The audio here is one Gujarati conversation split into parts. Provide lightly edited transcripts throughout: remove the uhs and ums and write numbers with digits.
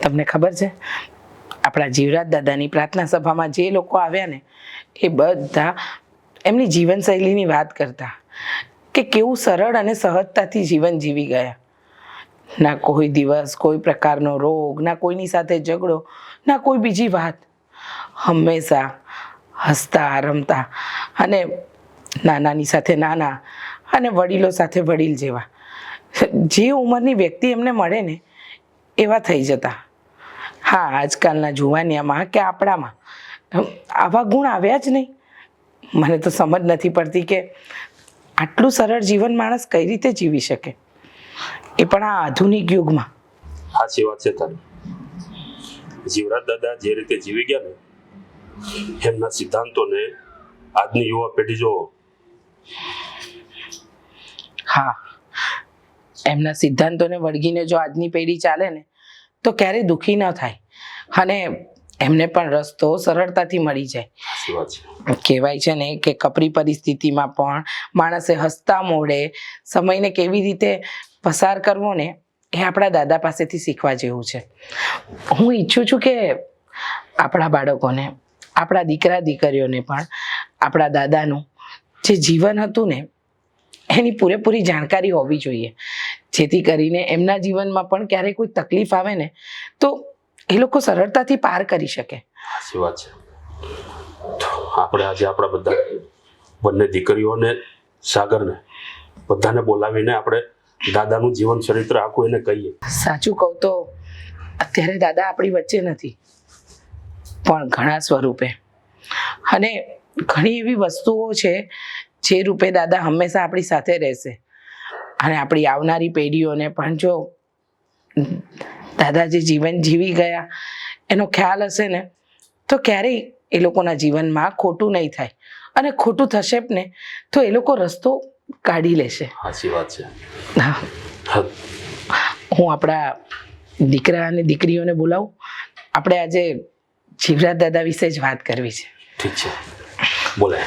તમને ખબર છે આપણા જીવરાજ દાદાની પ્રાર્થના સભામાં જે લોકો આવ્યા ને એ બધા એમની જીવનશૈલીની વાત કરતા કે કેવું સરળ અને સહજતાથી જીવન જીવી ગયા. ના કોઈ દિવસ કોઈ પ્રકારનો રોગ, ના કોઈની સાથે ઝઘડો, ના કોઈ બીજી વાત. હંમેશા હસતા રમતા અને નાનાની સાથે નાના અને વડીલો સાથે વડીલ જેવા. જે ઉંમરની વ્યક્તિ એમને મળે ને એવા થઈ જતા. હા, આજકાલના જુવાનિયામાં કે આપણામાં આવા ગુણ આવ્યા જ નહીં. મને તો સમજ નથી પડતી કે આટલું સરળ જીવન માણસ કઈ રીતે જીવી શકે, એ પણ આ આધુનિક યુગમાં. સાચી વાત છે તારી. જીવરાજ દાદા જે રીતે જીવી ગયા ને એમના સિદ્ધાંતોને આજની યુવા પેઢી જો. હા, એમના સિદ્ધાંતોને વળગીને જો આજની પેઢી ચાલે ને તો ક્યારેય દુઃખી ન થાય અને એમને પણ રસ્તો સરળતાથી મળી જાય. સાચી વાત છે. કહેવાય છે ને કે કપરી પરિસ્થિતિમાં પણ માણસે હસતા મોઢે સમયને કેવી રીતે પસાર કરવો ને એ આપણા દાદા પાસેથી શીખવા જેવું છે. હું ઈચ્છું છું કે આપણા બાળકોને, આપણા દીકરા દીકરીઓને પણ આપણા દાદાનું જે જીવન હતું ને એની પૂરેપૂરી જાણકારી હોવી જોઈએ, જેથી કરીને એમના જીવનમાં પણ ક્યારેય કોઈ તકલીફ આવે ને તો એ લોકો સરળતાથી પાર કરી શકે. સાચી વાત છે. આપણે આજે આપણા બધા બંને દીકરીઓને, સાગરને બધાને બોલાવીને આપણે દાદાનું જીવન ચરિત્ર આખું એને કહીએ. સાચું કહું તો અત્યારે દાદા આપણી વચ્ચે નથી, પણ ઘણા સ્વરૂપે અને ઘણી એવી વસ્તુઓ છે જે રૂપે દાદા હંમેશા આપણી સાથે રહેશે. અને આપણી આવનારી પેઢીઓને પણ જો દાદા જે જીવન જીવી ગયા એનો ખ્યાલ હશે ને તો ક્યારેય એ લોકોના જીવનમાં ખોટું નહીં થાય, અને ખોટું થશે ને તો એ લોકો રસ્તો કાઢી લેશે. સાચી વાત છે. હા, હું આપણા દીકરા અને દીકરીઓને બોલાવું. આપણે આજે જીવરાજ દાદા વિશે જ વાત કરવી છે. ઠીક છે, બોલે.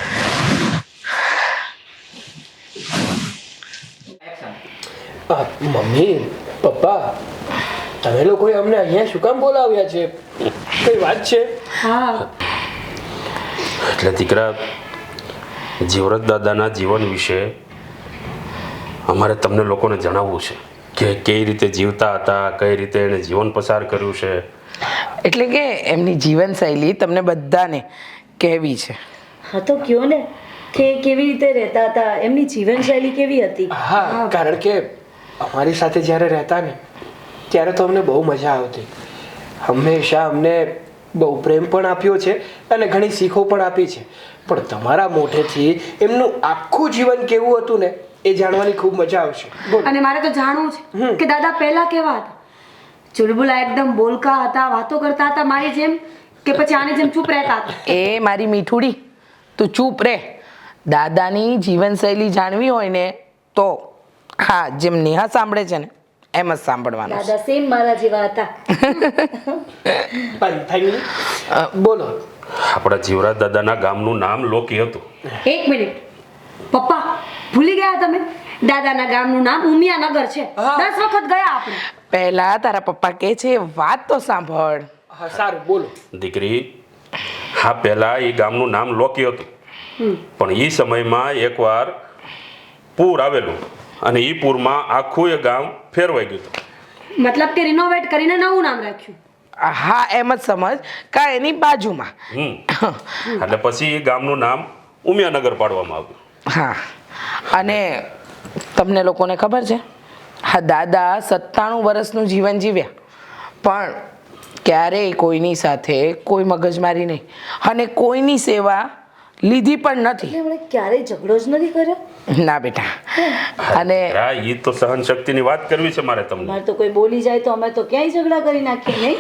મમ્મી, પપ્પા, તમે લોકોએ અમને અહીંયા શું કામ બોલાવ્યા છે? કઈ વાત છે? હા, એટલે દીકરા, જીવરાજ દાદાના જીવન વિશે અમારે તમને લોકોને જણાવવું છે કે કઈ રીતે જીવતા હતા, કઈ રીતે એને જીવન પસાર કર્યું છે. એટલે કે એમની જીવનશૈલી તમને બધાને કહેવી છે. હા તો કયો ને કે કેવી રીતે રહેતા હતા, એમની જીવનશૈલી કેવી હતી. હા, કારણ કે અમારી સાથે જ્યારે રહેતા ને ત્યારે તો અમને બહુ મજા આવતી. હંમેશા અમને બહુ પ્રેમ પણ આપ્યો છે અને ઘણી શીખો પણ આપી છે. પણ તમારા મોઢેથી એમનું આખું જીવન કેવું હતું ને એ જાણવાની ખૂબ મજા આવશે. બોલ. અને મારે તો જાણવું છે કે દાદા પહેલા કેવા હતા. ચુલબુલા એકદમ બોલકા હતા, વાતો કરતા હતા મારી જેમ, કે પછી આની જેમ ચૂપ રહેતા હતા? એ મારી મીઠુડી, તું ચૂપ રહે. દાદાની જીવનશૈલી જાણવી હોય ને તો હા, જેમ નેહા સાંભળે છે ને એમ જ સાંભળવાનું. દાદા સેમ મારા જેવા હતા. બોલો. આપણા જીવરાજ દાદાના ગામનું નામ લોકી હતું. એક મિનિટ પપ્પા, ભૂલી ગયા તમે? દાદાના ગામનું નામ ઉમિયાનગર છે. 10 વખત ગયા આપણે. પહેલા તારા પપ્પા કે છે વાત તો સાંભળ. હા, સારું, બોલો. દીકરી, હા, પહેલા એ ગામનું નામ લોકી હતું, પણ એ સમયમાં એકવાર પૂર આવેલું અને એ પૂરમાં આખું એ ગામ ફેરવાઈ ગયું હતું. મતલબ કે રિનોવેટ કરીને નવું નામ રાખ્યું. હા, એમ જ સમજ કા એની બાજુમાં. એટલે પછી એ ગામનું નામ ઉમિયાનગર પાડવામાં આવ્યું. હા, અને તમને લોકોને ખબર છે હા, દાદા 97 વર્ષનું જીવન જીવ્યા, પણ ક્યારેય કોઈની સાથે કોઈ મગજમારી નહીં અને કોઈની સેવા લીધી પણ નથી. એમણે ક્યારેય ઝઘડો જ નથી કર્યો. ના બેટા. અને એ તો સહન શક્તિની વાત કરવી છે મારે તમને. મારે તો કોઈ બોલી જાય તો અમે તો ક્યાંય ઝઘડા કરી નાખીએ નહીં.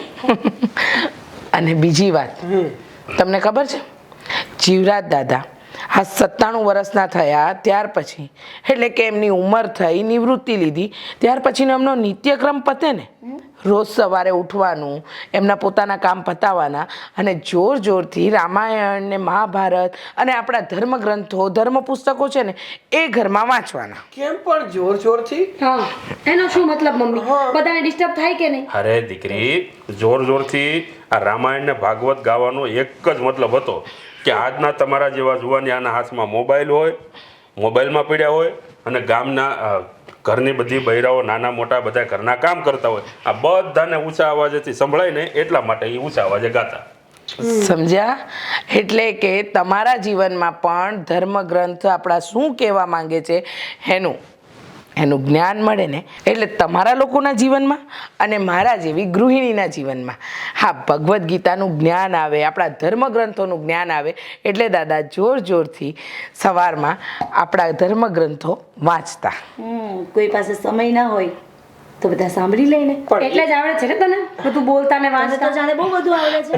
અને બીજી વાત તમને ખબર છે, જીવરાજ દાદા આ 97 વર્ષના થયા ત્યાર પછી, એટલે કે એમની ઉંમર થઈ, નિવૃત્તિ લીધી ત્યાર પછીનો એમનો નિત્યક્રમ પતે ને રોજ સવારે ઉઠવાનું, એમના પોતાના કામ પતાવવાના અને જોર જોરથી રામાયણ ને મહાભારત અને આપણા ધર્મગ્રંથો ધર્મ પુસ્તકો છે ને એ ઘરમાં વાંચવાના. કેમ પણ જોર જોરથી? હા, એનો શું મતલબ મમ્મી? બધાને ડિસ્ટર્બ થાય કે નહીં? અરે દીકરી, જોર જોરથી આ રામાયણ ને ભાગવત ગાવાનો એક જ મતલબ હતો કે આજના તમારા જેવા જુવાનિયાના હાથમાં મોબાઈલ હોય, મોબાઈલમાં પડ્યા હોય અને ગામના ઘરની બધી બૈરાઓ નાના મોટા બધા ઘરના કામ કરતા હોય, આ બધાને ઊંચા અવાજેથી સંભળાય ને એટલા માટે એ ઊંચા અવાજે ગાતા. સમજ્યા? એટલે કે તમારા જીવનમાં પણ ધર્મગ્રંથ આપણા શું કહેવા માંગે છે એનું જ્ઞાન મળે ને, એટલે તમારા લોકોના જીવનમાં અને મારા જેવી ગૃહિણીના જીવનમાં હા ભગવદ્ ગીતાનું જ્ઞાન આવે, આપણા ધર્મગ્રંથોનું જ્ઞાન આવે. એટલે દાદા જોર જોરથી સવારમાં આપણા ધર્મગ્રંથો વાંચતા. કોઈ પાસે સમય ના હોય તો બધા સાંભળી લઈને. એટલે જ આવડે છે ને તને બધું બોલતા ને તને તો વાંચતા? જાણે બહુ બધું આવડે છે.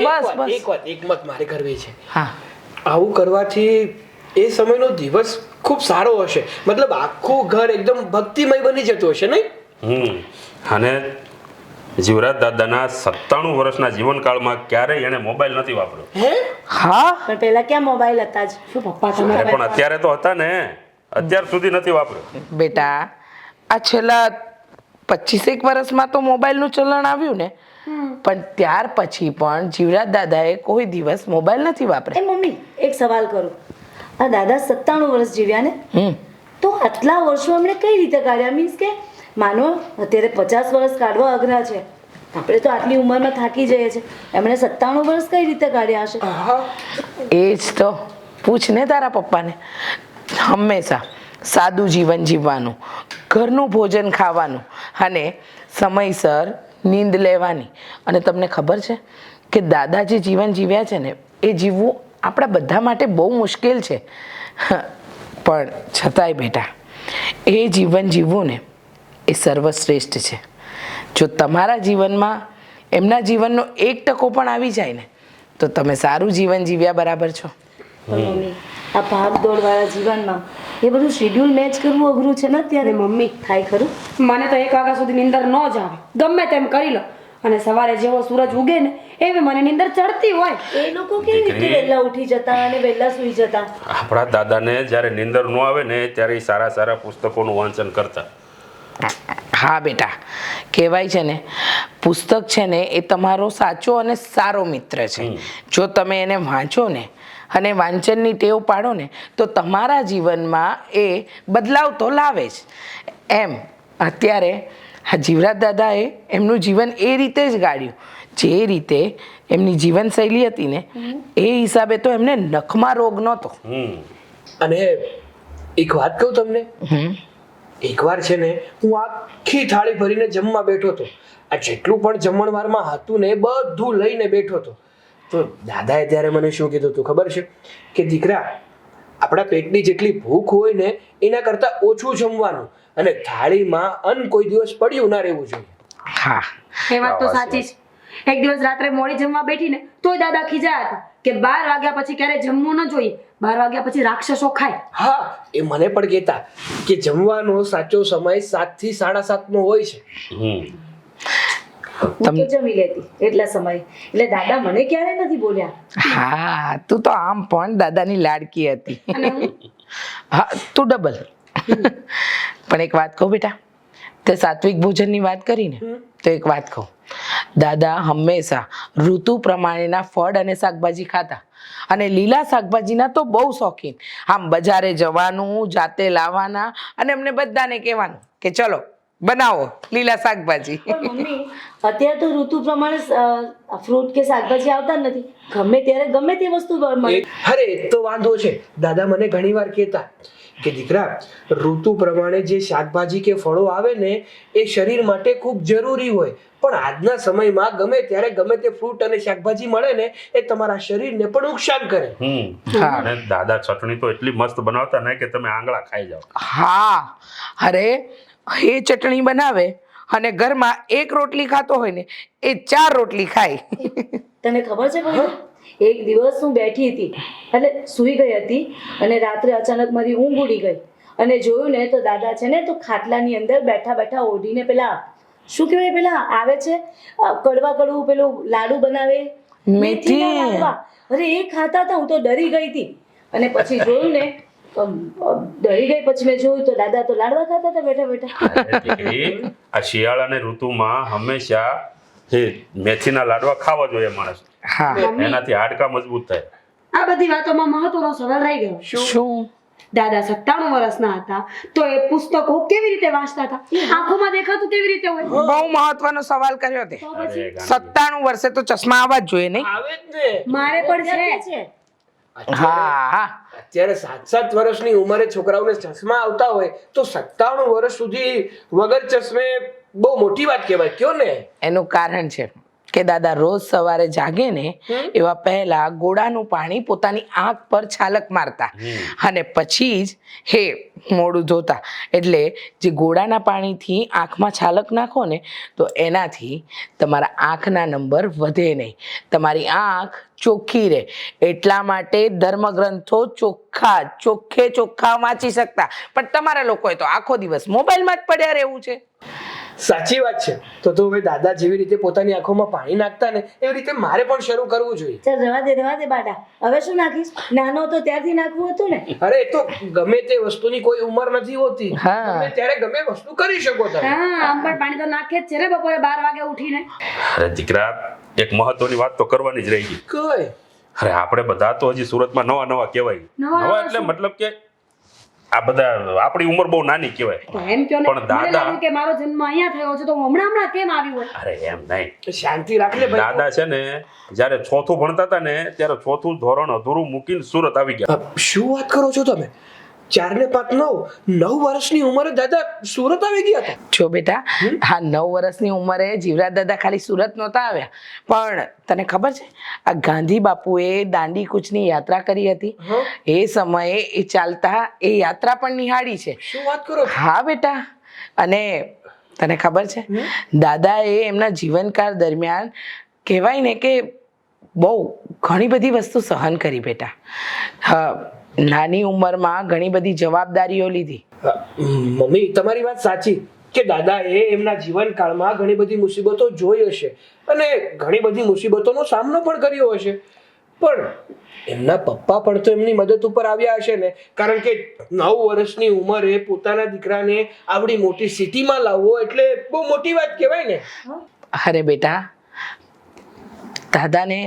બસ એક મત મારે કરવી છે. હા, આવું કરવાથી એ સમયનો દિવસ ખૂબ સારો હશે. મતલબ આખું ઘર એકદમ ભક્તિમય બની જતું હશે નહીં? અને જીવરાજ દાદાના 97 વર્ષના જીવનકાળમાં ક્યારેય એણે મોબાઈલ નથી વાપર્યો. હા, પણ પહેલા ક્યાં મોબાઈલ હતા જ? શું પપ્પા તમે અરે પણ અત્યારે તો હતા ને, અત્યાર સુધી નથી વાપર્યો. બેટા આ છેલ્લા 25 વર્ષમાં તો મોબાઈલનું ચલણ આવ્યું ને, પણ ત્યાર પછી પણ જીવરાજ દાદાએ કોઈ દિવસ મોબાઈલ નથી વાપર્યો. એ મમ્મી એક સવાલ કરું. આ દાદા 97 વર્ષ જીવ્યા ને, તો આટલા વર્ષો એમણે કઈ રીતે કાઢ્યા? મીન્સ કે માનો અત્યારે 50 વર્ષ કાઢવા અઘરા છે, આપણે તો આટલી ઉંમરમાં થાકી જઈએ છીએ, એમણે 97 વર્ષ કઈ રીતે કાઢ્યા હશે? એ જ તો પૂછ ને તારા પપ્પાને. હંમેશા સાદું જીવન જીવવાનું, ઘરનું ભોજન ખાવાનું અને સમયસર નીંદ લેવાની. અને તમને ખબર છે કે દાદા જે જીવન જીવ્યા છે ને એ જીવવું આપણા બધા માટે બહુ મુશ્કેલ છે, પણ છતાંય બેટા એ જીવન જીવવું ને એ સર્વશ્રેષ્ઠ છે. જો તમારા જીવનમાં એમના જીવનનો 1% પણ આવી જાય ને તો તમે સારું જીવન જીવ્યા બરાબર છો. પણ મમ્મી આ ભાગદોડ વાળા જીવનમાં એ બધું શેડ્યુલ મેચ કરવું અઘરું છે ને અત્યારે. મમ્મી થાય ખરું? મને તો 1 વાગ્યા સુધી નીંદર ન જ આવે, ગમે તેમ કરી લો. અને સવારે જેવો સૂરજ ઉગે ને એવી મને નીંદર ચડતી હોય. એ લોકો કેવી રીતે વહેલા ઉઠી જતા અને વહેલા સૂઈ જતા? આપણા દાદાને જ્યારે નીંદર ન આવે ને ત્યારે એ સારા સારા પુસ્તકોનું વાંચન કરતા. હા બેટા, કહેવાય છે ને પુસ્તક છે ને એ તમારો સાચો અને સારો મિત્ર છે. જો તમે એને વાંચો ને અને વાંચનની ટેવ પાડો ને તો તમારા જીવનમાં એ બદલાવ તો લાવે જ. એમ અત્યારે આ જીવરાજ દાદાએ એમનું જીવન એ રીતે જ ગાળ્યું જે રીતે એમની જીવનશૈલી હતી ને એ હિસાબે તો એમને નખમાં રોગ નહોતો. અને એક વાત કહું તમને, એકવાર છે ને હું આખી થાળી ભરીને જમવા બેઠો હતો. આ જેટલું પણ જમણવારમાં હતું ને એ બધું લઈને બેઠો હતો. તો દાદાએ ત્યારે મને શું કીધું હતું ખબર છે? કે દીકરા, આપણા પેટની જેટલી ભૂખ હોય ને એના કરતાં ઓછું જમવાનું અને થાળીમાં અન્ન કોઈ દિવસ પડ્યું ના રહેવું જોઈએ. હા, એ વાત તો સાચી છે. એક દિવસ રાત્રે મોડી જમવા બેઠીને તોય દાદા ખીજાયા હતા કે 12 વાગ્યા પછી ક્યારે જમવું ન જોઈએ, 12 વાગ્યા પછી રાક્ષસો ખાય. હા, એ મને પણ કહેતા કે જમવાનો સાચો સમય 7 થી 7:30 નો હોય છે. હું તો જમી લેતી એટલા સમય, એટલે દાદા મને ક્યારે નથી બોલ્યા. હા, તું તો આમ પણ દાદાની લાડકી હતી. હા, તું ડબલ. પણ એક વાત કહું બેટા, તે સાત્વિક ભોજનની વાત કરી ને તો એક વાત કહું, દાદા હંમેશા ઋતુ પ્રમાણેના ફળ અને શાકભાજી ખાતા અને લીલા શાકભાજીના તો બહુ શોખીન. આમ બજારે જવાનું, જાતે લાવવાના અને એમને બધાને કહેવાનું કે ચલો બનાવો લીલા શાકભાજી. પણ મમ્મી અત્યારે તો ઋતુ પ્રમાણે ફ્રૂટ કે શાકભાજી આવતા જ નથી, ગમે ત્યારે ગમે તે વસ્તુ મળે. અરે એ તો વાંધો છે. દાદા મને ઘણીવાર કહેતા કે દીકરા, ઋતુ પ્રમાણે જે શાકભાજી કે ફળો આવે ને એ શરીર માટે ખૂબ જરૂરી હોય, પણ આજના સમયમાં ગમે ત્યારે ગમે તે ફ્રૂટ અને શાકભાજી મળે ને એ તમારા શરીરને પણ નુકસાન કરે. અને દાદા ચટણી તો એટલી મસ્ત બનાવતા ને કે તમે આંગળા ખાઈ જાઓ. હા, અરે એ ચટણી બનાવે અને ઘરમાં 1 રોટલી ખાતો હોય ને એ 4 રોટલી ખાય. તને ખબર છે ભાઈ, એક દિવસ હું બેઠી હતી એટલે સૂઈ ગઈ હતી અને રાત્રે અચાનક મારી ઊંઘ ઉડી ગઈ અને જોયું ને તો દાદા છે ને તો ખાટલાની અંદર બેઠા બેઠા ઓઢીને પેલા શું કહેવાય પેલા આવે છે કડવા કડવું પેલું લાડુ બનાવે મેથીના લાડવા. અરે એ ખાતા હતા, હું તો ડરી ગઈ હતી. અને પછી જોયું ને ડરી ગઈ, પછી મેં જોયું તો દાદા તો લાડવા ખાતા હતા બેઠા બેઠા. અરે દીકરી, આ શિયાળાની ઋતુમાં હંમેશા એ મેથીના લાડવા ખાવા જોઈએ માણસ. હા એનાથી હાડકા મજબૂત થાય. આ બધી વાતોમાં મહત્વનો સવાલ રહી ગયો. શું દાદા 97 વર્ષના હતા તો એ પુસ્તકો કેવી રીતે વાંચતા હતા? આંખોમાં દેખાતું કેવી રીતે હોય? બહુ મહત્વનો સવાલ કર્યો તે. તો પછી અરે ગાંડી. 97 વર્ષે તો ચશ્મા આવવા જ જોઈએ નહીં? આવે જ ને. મારે પણ છે. હા હા અત્યારે 7-7 વર્ષની ઉંમરે છોકરાઓને ચશ્મા આવતા હોય તો 97 વર્ષ સુધી વગર ચશ્મે બહુ મોટી વાત કહેવાય, કયો ને? એનું કારણ છે કે દાદા રોજ સવારે જાગે ને એવા પહેલા ગોળાનું પાણી પોતાની આંખ પર છાલક મારતા અને પછી જ હે મોઢું ધોતા. એટલે જે ગોળાના પાણીથી આંખમાં છાલક નાખો ને તો એનાથી તમારા આંખના નંબર વધે નહીં, તમારી આંખ ચોખ્ખી રહે. એટલા માટે ધર્મગ્રંથો ચોખ્ખા વાંચી શકતા, પણ તમારા લોકોએ તો આખો દિવસ મોબાઈલમાં જ પડ્યા રહેવું છે. સાચી વાત છે. તો હવે દાદા જેવી રીતે પોતાની આંખોમાં પાણી નાખતા ને એવી રીતે મારે પણ શરૂ કરવું જોઈએ. ચાલ રવા દે બાડા, હવે શું નાખીશ? નાનો તો ત્યારથી નાખવું હતું ને. અરે એ તો ગમે તે વસ્તુની કોઈ ઉંમર નથી હોતી. હા. તમે ત્યારે ગમે વસ્તુ કરી શકો તમે. હા, આમ પણ પાણી તો નાખે જ છે ને બપોરે 12 વાગે ઉઠીને. અરે દીકરા, એક મહત્વની વાત તો કરવાની જ રહી ગઈ. કઈ અરે આપણે બધા તો હજી સુરતમાં નવા કહેવાય. નવા એટલે મતલબ કે આ બધા આપણી ઉંમર બહુ નાની કહેવાય. તો એમ કહો ને, પણ મને દાદા- લાગ્યું કે મારો જન્મ અહીંયા થયો છે તો હું હમણાં કેમ આવી હોય? અરે એમ નહીં, શાંતિ રાખ લે ભાઈ. દાદા છે ને જ્યારે 4થું ભણતા હતા ને ત્યારે 4થું ધોરણ અધૂરું મૂકીને સુરત આવી ગયા. શું વાત કરો છો તમે? 4 ને 5 9 વર્ષની ઉંમરે દાદા સુરત આવી ગયા હતા. જો બેટા, આ 9 વર્ષની ઉંમરે જીવરાજ દાદા ખાલી સુરત નહોતા આવ્યા, પણ તને ખબર છે આ ગાંધી બાપુએ દાંડી કૂચની યાત્રા કરી હતી. એ સમયે એ ચાલતા એ યાત્રા પણ નિહાળી છે. શું વાત કરો છો? હા બેટા, અને તને ખબર છે દાદાએ એમના જીવનકાળ દરમિયાન કહેવાય ને કે બહુ ઘણી બધી વસ્તુ સહન કરી બેટા. નાની ઉંમરમાં ઘણી બધી જવાબદારીઓ લીધી. મમ્મી તમારી વાત સાચી કે દાદાએ એમના જીવનકાળમાં ઘણી બધી મુસીબતો જોઈ હશે અને ઘણી બધી મુસીબતોનો સામનો પણ કર્યો હશે, પણ એમના પપ્પા પણ તો એમની મદદ ઉપર આવ્યા હશે ને, કારણ કે 9 વર્ષની ઉંમરે પોતાના દીકરાને આવડી મોટી સિટીમાં લાવવો એટલે બહુ મોટી વાત કહેવાય ને. અરે બેટા, દાદાને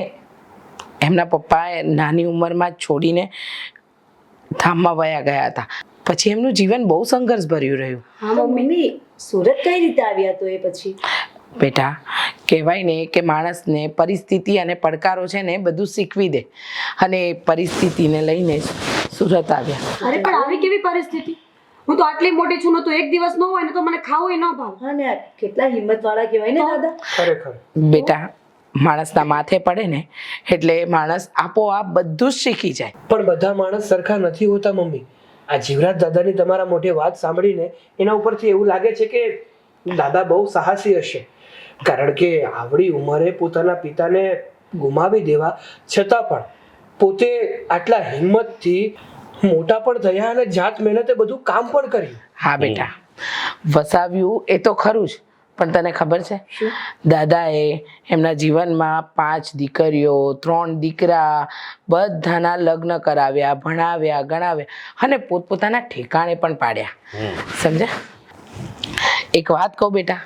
એમના પપ્પાએ નાની ઉંમરમાં જ છોડીને ધામમાં વયા ગયા હતા. પછી એમનું જીવન બહુ સંઘર્ષ ભર્યું રહ્યું. હા મમ્મી, સુરત કઈ રીતે આવ્યા તો એ પછી? બેટા, કહેવાય ને કે માણસને પરિસ્થિતિ અને પડકારો છે ને બધું શીખવી દે, અને એ પરિસ્થિતિને લઈને જ સુરત આવ્યા. અરે પણ આવી કેવી પરિસ્થિતિ? હું તો આટલી મોટી છું ને તો એક દિવસ ન હોય ને તો મને ખાવું ન ભાવે. હા ને, કેટલા હિંમત વાળા કહેવાય ને દાદા. ખરેખર બેટા, માણસના માથે પડે ને એટલે માણસ આપોઆપ બધું જ શીખી જાય. પણ બધા માણસ સરખા નથી હોતા મમ્મી. આ જીવરાજ દાદાની તમારા મોઢે વાત સાંભળીને એના ઉપરથી એવું લાગે છે કે દાદા બહુ સાહસી હશે, કારણ કે આવડી ઉંમરે પોતાના પિતાને ગુમાવી દેવા છતાં પણ પોતે આટલા હિંમતથી મોટા પણ થયા અને જાત મહેનતે બધું કામ પણ કર્યું. હા બેટા, વસાવ્યું એ તો ખરું જ, પણ તને ખબર છે દાદાએ એમના જીવનમાં 5 દીકરીઓ 3 દીકરા બધાના લગ્ન કરાવ્યા, ભણાવ્યા, ગણાવ્યા અને પોતપોતાના ઠેકાણે પણ પાડ્યા. સમજ્યા? એક વાત કહું બેટા,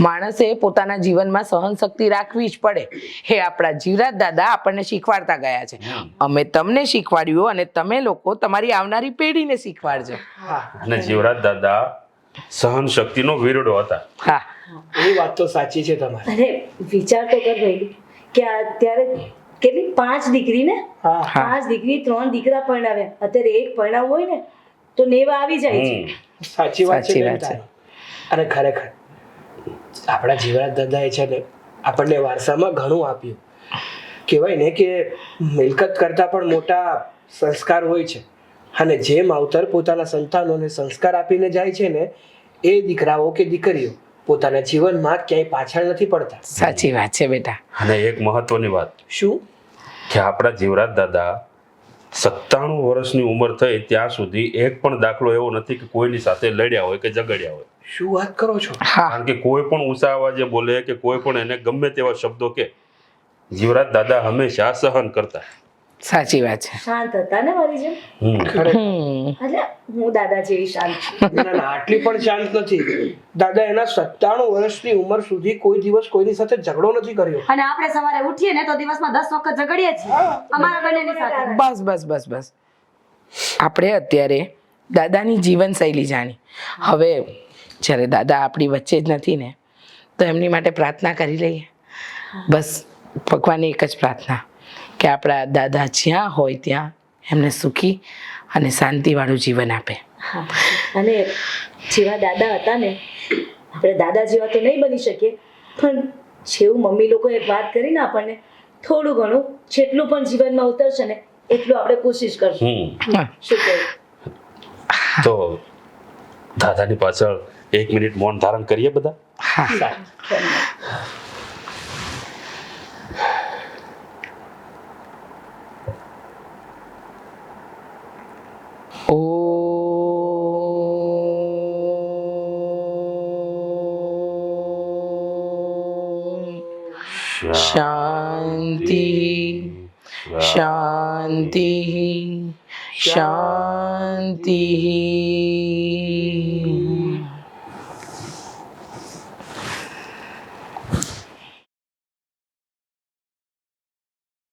માણસે પોતાના જીવનમાં સહન શક્તિ રાખવી જ પડે. હે આપણા જીવરાજ દાદા આપણને શીખવાડતા ગયા છે. અમે તમને શીખવાડ્યું અને તમે લોકો તમારી આવનારી પેઢીને શીખવાડજો. અને જીવરાજ દાદા સહન શક્તિનો વીરડો હતા. હા, એ વાત તો સાચી છે તમારી. અરે વિચાર તો કર ભાઈ કે અત્યારે કેટલી 5 દીકરી ને, હા 5 દીકરી 3 દીકરા પરણાવ્યા. અત્યારે એક પરણાવવું હોય ને તો નેવા આવી જાય છે. સાચી વાત સાચી છે વાત છે. તારી. અને ખરેખર આપણા જીવરાજ દાદાએ છે ને આપણને વારસામાં ઘણું આપ્યું. કહેવાય ને કે મિલકત કરતાં પણ મોટા સંસ્કાર હોય છે, અને જે માવતર પોતાના સંતાનોને સંસ્કાર આપીને જાય છે ને એ દીકરાઓ કે દીકરીઓ પોતાના જીવનમાં ક્યાંય પાછળ નથી પડતા. સાચી વાત છે બેટા. અને એક મહત્વની વાત શું? કે આપણા જીવરાજ દાદા 97 વર્ષની ઉંમર થઈ ત્યાં સુધી એક પણ દાખલો એવો નથી કે કોઈની સાથે લડ્યા હોય કે ઝઘડ્યા હોય. શું વાત કરો છો? હા કારણ કે કોઈ પણ ઊંચા અવાજે બોલે કે કોઈ પણ એને ગમે તેવા શબ્દો કે જીવરાજ દાદા હંમેશા સહન કરતા. સાચી વાત છે. શાંત હતા ને મારી જેમ. ખરેખર એટલે હું દાદા જેવી શાંત છું. ના ના આટલી પણ શાંત નથી. દાદા એના 97 વર્ષની ઉંમર સુધી કોઈ દિવસ કોઈની સાથે ઝઘડો નથી કર્યો. અને આપણે સવારે ઉઠીએ ને તો દિવસમાં 10 વખત ઝઘડીએ છીએ અમારા બંનેની સાથે. બસ બસ બસ બસ આપણે અત્યારે દાદાની જીવનશૈલી જાણી. હવે જ્યારે દાદા આપણી વચ્ચે જ નથી ને તો એમની માટે પ્રાર્થના કરી લઈએ. બસ ભગવાનની એક જ પ્રાર્થના કે આપણા દાદા જ્યાં હોય ત્યાં એમને સુખી અને શાંતિવાળું જીવન આપે. હા. અને જેવા દાદા હતા ને આપણે દાદા જેવા તો નહીં બની શકીએ પણ જેવું મમ્મી લોકોએ વાત કરી ને આપણને થોડું ઘણું જેટલું પણ જીવનમાં ઉતરશે ને એટલું આપણે કોશિશ કરશું. હા. શું કહ્યું? તો દાદાની પાછળ 1 મિનિટ મૌન ધારણ કરીએ બધા. હા શાંતિ શાંતિ શાંતિ.